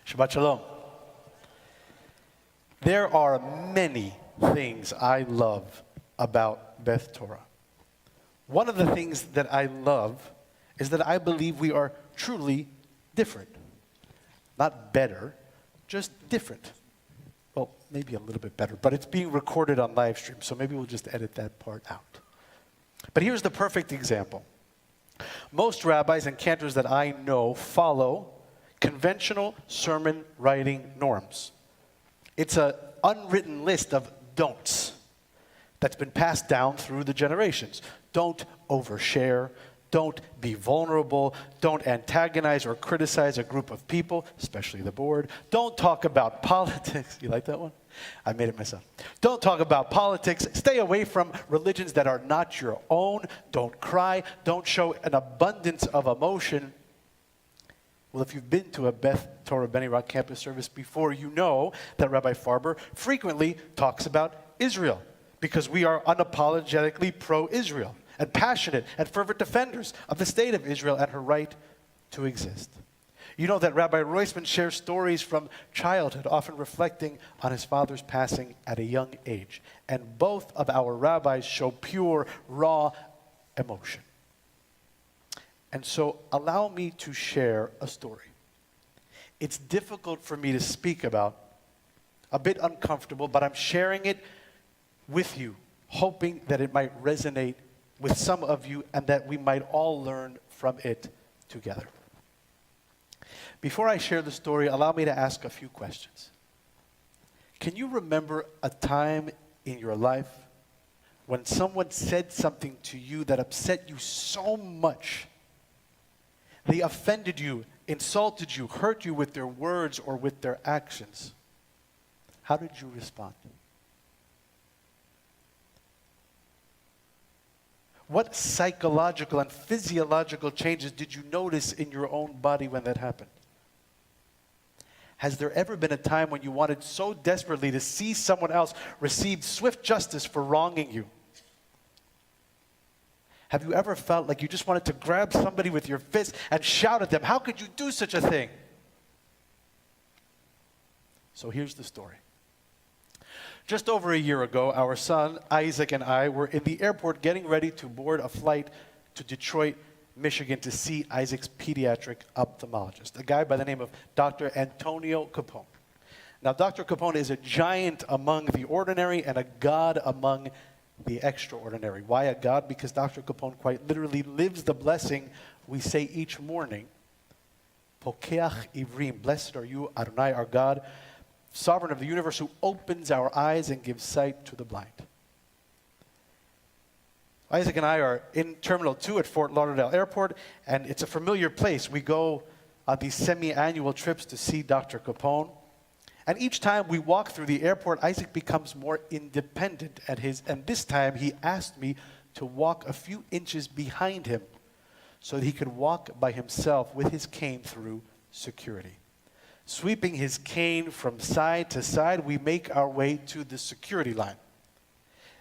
Shabbat Shalom. There are many things I love about Beth Torah. One of the things that I love is that I believe we are truly different. Not better, just different. Well, maybe a little bit better, but it's being recorded on live stream, so maybe we'll just edit that part out. But here's the perfect example. Most rabbis and cantors that I know follow conventional sermon writing norms. It's an unwritten list of don'ts that's been passed down through the generations. Don't overshare. Don't be vulnerable. Don't antagonize or criticize a group of people, especially the board. Don't talk about politics. You like that one? I made it myself. Don't talk about politics. Stay away from religions that are not your own. Don't cry. Don't show an abundance of emotion. Well, if you've been to a Beth Torah Bnei Rock campus service before, you know that Rabbi Farber frequently talks about Israel because we are unapologetically pro-Israel and passionate and fervent defenders of the state of Israel and her right to exist. You know that Rabbi Roisman shares stories from childhood, often reflecting on his father's passing at a young age. And both of our rabbis show pure, raw emotion. And so allow me to share a story. It's difficult for me to speak about, a bit uncomfortable, but I'm sharing it with you, hoping that it might resonate with some of you and that we might all learn from it together. Before I share the story, allow me to ask a few questions. Can you remember a time in your life when someone said something to you that upset you so much? They offended you, insulted you, hurt you with their words or with their actions. How did you respond? What psychological and physiological changes did you notice in your own body when that happened? Has there ever been a time when you wanted so desperately to see someone else receive swift justice for wronging you? Have you ever felt like you just wanted to grab somebody with your fist and shout at them, "How could you do such a thing?" So here's the story. Just over a year ago, our son, Isaac, and I were in the airport getting ready to board a flight to Detroit, Michigan to see Isaac's pediatric ophthalmologist, a guy by the name of Dr. Antonio Capone. Now, Dr. Capone is a giant among the ordinary and a god among the extraordinary. Why a god? Because Dr. Capone quite literally lives the blessing we say each morning. Pokeach Ivrim, blessed are you, Adonai, our God, sovereign of the universe, who opens our eyes and gives sight to the blind. Isaac and I are in Terminal 2 at Fort Lauderdale Airport, and it's a familiar place. We go on these semi-annual trips to see Dr. Capone. And each time we walk through the airport, Isaac becomes more independent and this time he asked me to walk a few inches behind him so that he could walk by himself with his cane through security. Sweeping his cane from side to side, we make our way to the security line.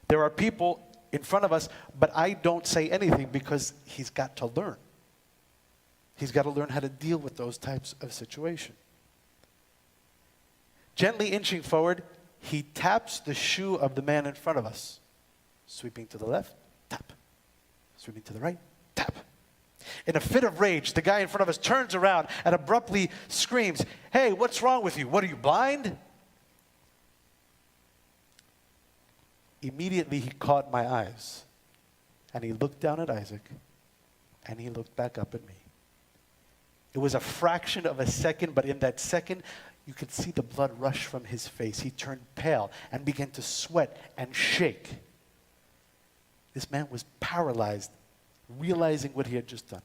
There are people in front of us, but I don't say anything because he's got to learn. He's got to learn how to deal with those types of situations. Gently inching forward, he taps the shoe of the man in front of us. Sweeping to the left, tap. Sweeping to the right, tap. In a fit of rage, the guy in front of us turns around and abruptly screams, "Hey, what's wrong with you? What, are you blind?" Immediately, he caught my eyes, and he looked down at Isaac, and he looked back up at me. It was a fraction of a second, but in that second, you could see the blood rush from his face. He turned pale and began to sweat and shake. This man was paralyzed, realizing what he had just done.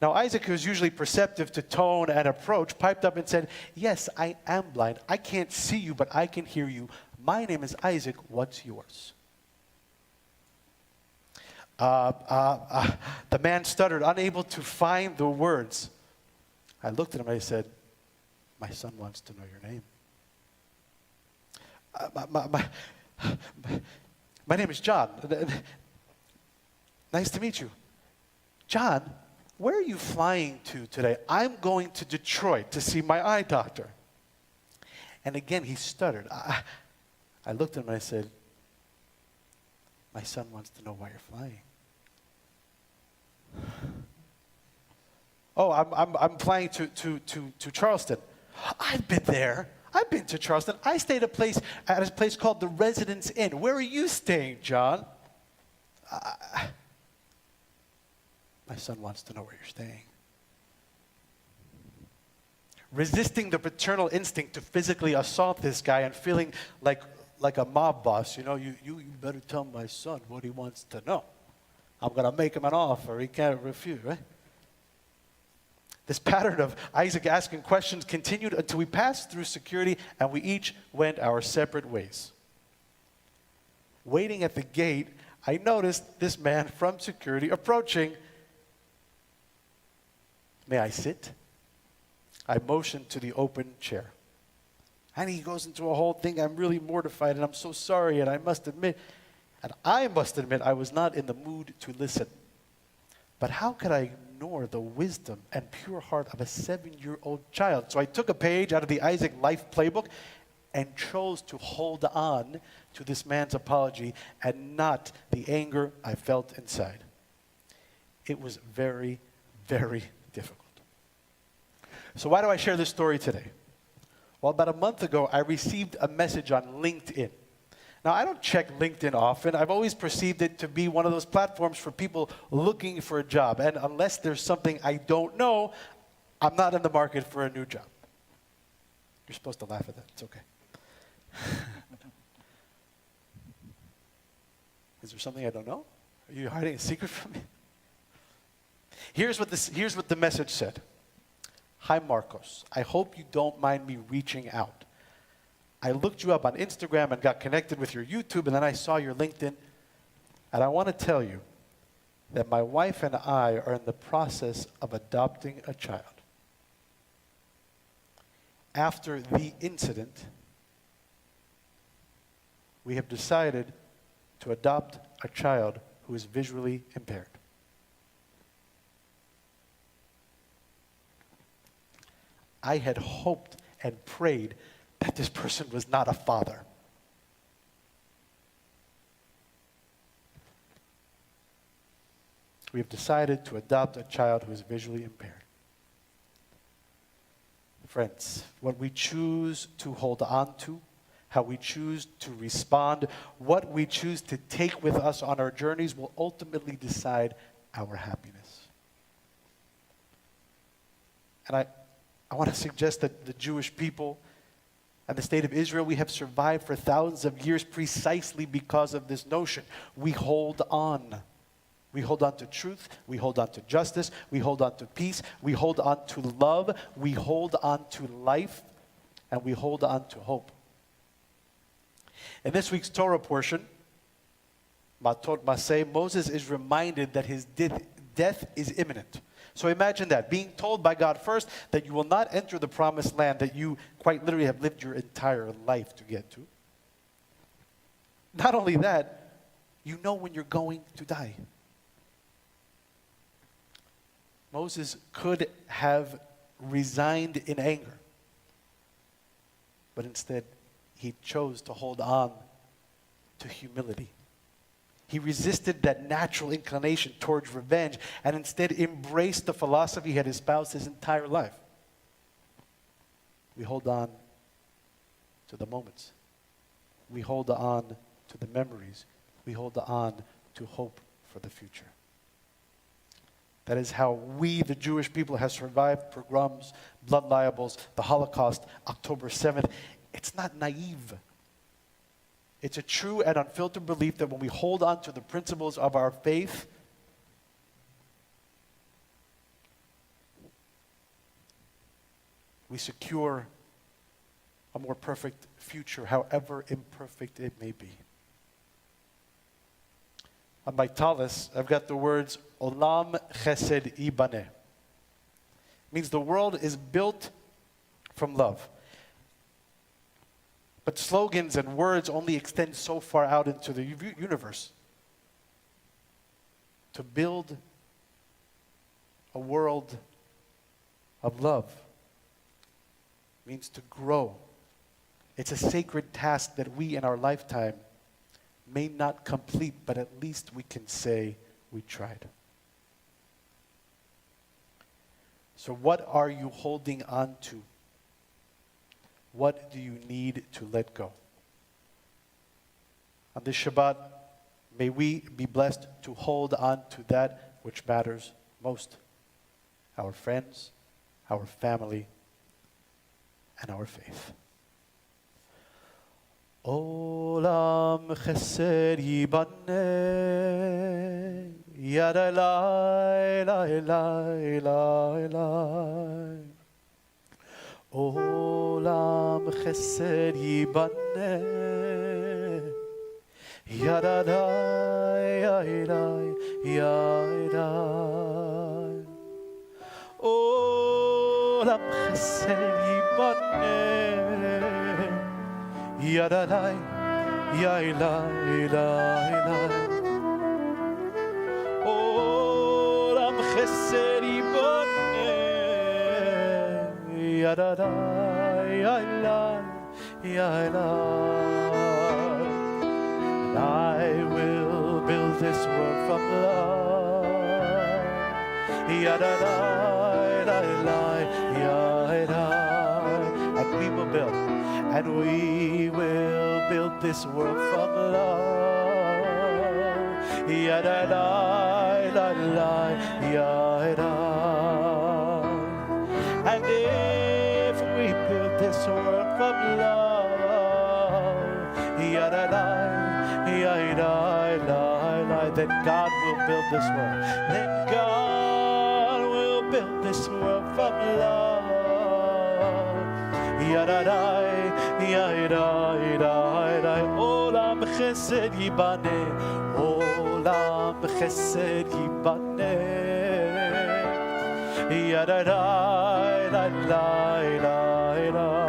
Now, Isaac, who's usually perceptive to tone and approach, piped up and said, "Yes, I am blind. I can't see you, but I can hear you. My name is Isaac. What's yours?" The man stuttered, unable to find the words. I looked at him and I said, "My son wants to know your name." My name is John. Nice to meet you. John? where are you flying to today? I'm going to Detroit to see my eye doctor. And again, he stuttered. I looked at him and I said, my son wants to know why you're flying. Oh, I'm flying to Charleston. I've been there. I've been to Charleston. I stayed at a place called the Residence Inn. Where are you staying, John? My son wants to know where you're staying. Resisting the paternal instinct to physically assault this guy and feeling like a mob boss. You know, you better tell my son what he wants to know. I'm going to make him an offer he can't refuse, right? This pattern of Isaac asking questions continued until we passed through security and we each went our separate ways. Waiting at the gate, I noticed this man from security approaching. May I sit? I motioned to the open chair. And he goes into a whole thing. I'm really mortified and I'm so sorry and I must admit I was not in the mood to listen. But how could I ignore the wisdom and pure heart of a 7-year-old child? So I took a page out of the Isaac Life Playbook and chose to hold on to this man's apology and not the anger I felt inside. It was very, very difficult. So why do I share this story today? Well, about a month ago, I received a message on LinkedIn. Now, I don't check LinkedIn often. I've always perceived it to be one of those platforms for people looking for a job. And unless there's something I don't know, I'm not in the market for a new job. You're supposed to laugh at that. It's okay. Is there something I don't know? Are you hiding a secret from me? Here's what the message said. Hi, Marcos. I hope you don't mind me reaching out. I looked you up on Instagram and got connected with your YouTube, and then I saw your LinkedIn. And I want to tell you that my wife and I are in the process of adopting a child. After the incident, we have decided to adopt a child who is visually impaired. I had hoped and prayed that this person was not a father. We have decided to adopt a child who is visually impaired. Friends, what we choose to hold on to, how we choose to respond, what we choose to take with us on our journeys will ultimately decide our happiness. And I want to suggest that the Jewish people and the state of Israel, we have survived for thousands of years precisely because of this notion. We hold on. We hold on to truth. We hold on to justice. We hold on to peace. We hold on to love. We hold on to life. And we hold on to hope. In this week's Torah portion, Matot Maseh, Moses is reminded that his death is imminent. So imagine that, being told by God first that you will not enter the promised land that you quite literally have lived your entire life to get to. Not only that, you know when you're going to die. Moses could have resigned in anger, but instead he chose to hold on to humility. He resisted that natural inclination towards revenge and instead embraced the philosophy he had espoused his entire life. We hold on to the moments. We hold on to the memories. We hold on to hope for the future. That is how we, the Jewish people, have survived pogroms, blood libels, the Holocaust, October 7th. It's not naive. It's a true and unfiltered belief that when we hold on to the principles of our faith, we secure a more perfect future, however imperfect it may be. On my tallis, I've got the words, Olam Chesed Ibaneh. Means the world is built from love. But slogans and words only extend so far out into the universe. To build a world of love. It means to grow. It's a sacred task that we in our lifetime may not complete, but at least we can say we tried. So what are you holding on to? What do you need to let go? On this Shabbat, may we be blessed to hold on to that which matters most. Our friends, our family, and our faith. Olam chesed yibaneh, yad elai, elai, elai, elai. Olam chesed yibaneh, yad elai, elai, elai. Olam chesed yibaneh, yad elai, elai, elai. Olam chesed yibaneh, yad elai, elai, elai. And I will build this world from love. Yad elai, elai, elai. And we will build. And we will build this world from love. Yad elai, elai, elai. And if we build this world from love, yad elai, elai, elai, then God will build this world. Then God will build this world from love. Yad elai, Olam chesed yibaneh, Olam chesed yibaneh, yad elai, elai, elai.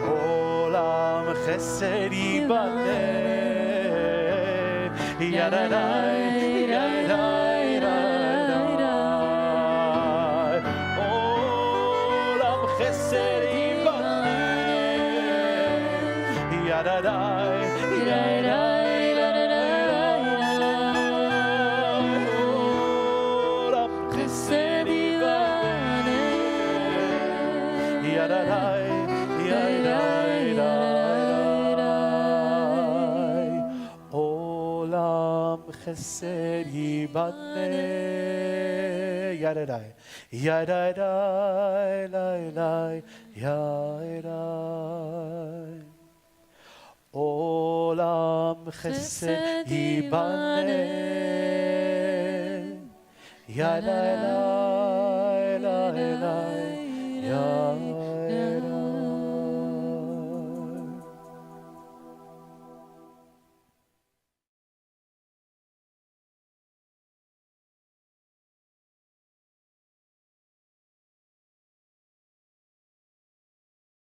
Olam chesed yibaneh, yad elai, elai, elai. Olam chesed yad elai, elai, Olam chesed yibaneh, yad elai, elai, elai. Olam chesed yibaneh, yad elai, elai, elai. Olam chesed yibaneh, yad elai.